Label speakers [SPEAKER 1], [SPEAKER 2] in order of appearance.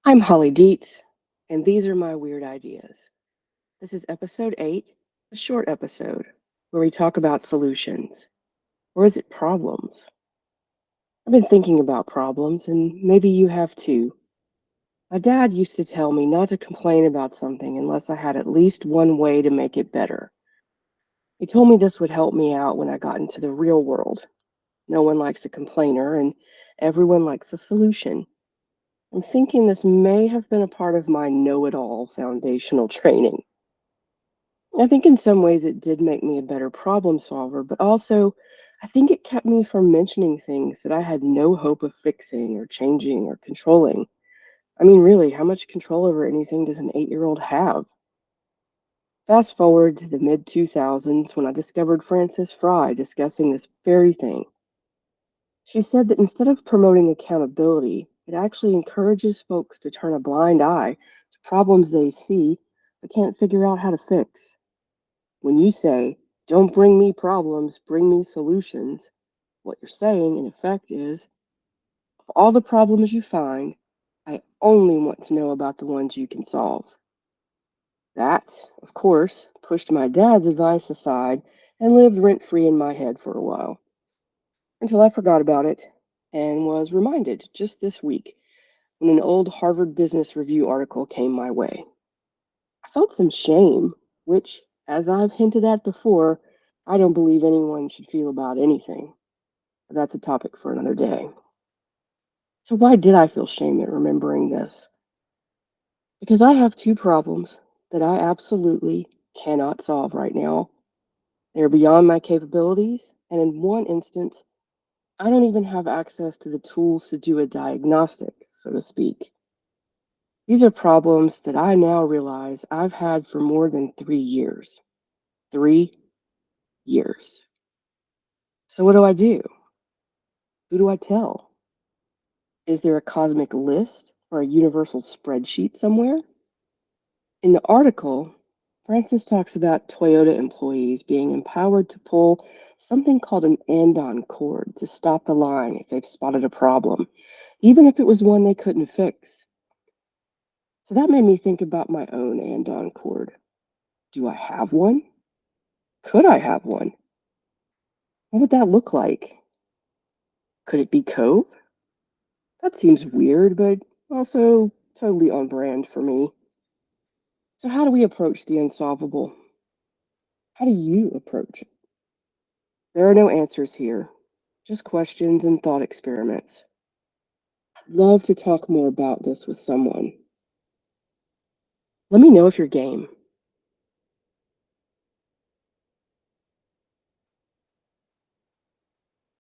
[SPEAKER 1] I'm Holly Dietz, and these are my weird ideas. This is episode 8, a short episode where we talk about solutions. Or is it problems? I've been thinking about problems, and maybe you have too. My dad used to tell me not to complain about something unless I had at least one way to make it better. He told me this would help me out when I got into the real world. No one likes a complainer, and everyone likes a solution. I'm thinking this may have been a part of my know it all foundational training. I think in some ways it did make me a better problem solver, but also I think it kept me from mentioning things that I had no hope of fixing or changing or controlling. I mean, really, how much control over anything does an 8-year-old have? Fast forward to the mid 2000s when I discovered Frances Fry discussing this very thing. She said that instead of promoting accountability, it actually encourages folks to turn a blind eye to problems they see but can't figure out how to fix. When you say, don't bring me problems, bring me solutions, what you're saying, in effect, is of all the problems you find, I only want to know about the ones you can solve. That, of course, pushed my dad's advice aside and lived rent free in my head for a while, until I forgot about it and was reminded just this week when an old Harvard Business Review article came my way. I felt some shame, which, as I've hinted at before, I don't believe anyone should feel about anything. But that's a topic for another day. So, why did I feel shame at remembering this? Because I have two problems that I absolutely cannot solve right now. They're beyond my capabilities, and in one instance, I don't even have access to the tools to do a diagnostic, so to speak. These are problems that I now realize I've had for more than 3 years. 3 years. So, what do I do? Who do I tell? Is there a cosmic list or a universal spreadsheet somewhere? In the article, Francis talks about Toyota employees being empowered to pull something called an andon cord to stop the line if they've spotted a problem, even if it was one they couldn't fix. So that made me think about my own andon cord. Do I have one? Could I have one? What would that look like? Could it be Cove? That seems weird, but also totally on brand for me. So, how do we approach the unsolvable? How do you approach it? There are no answers here, just questions and thought experiments. I'd love to talk more about this with someone. Let me know if you're game.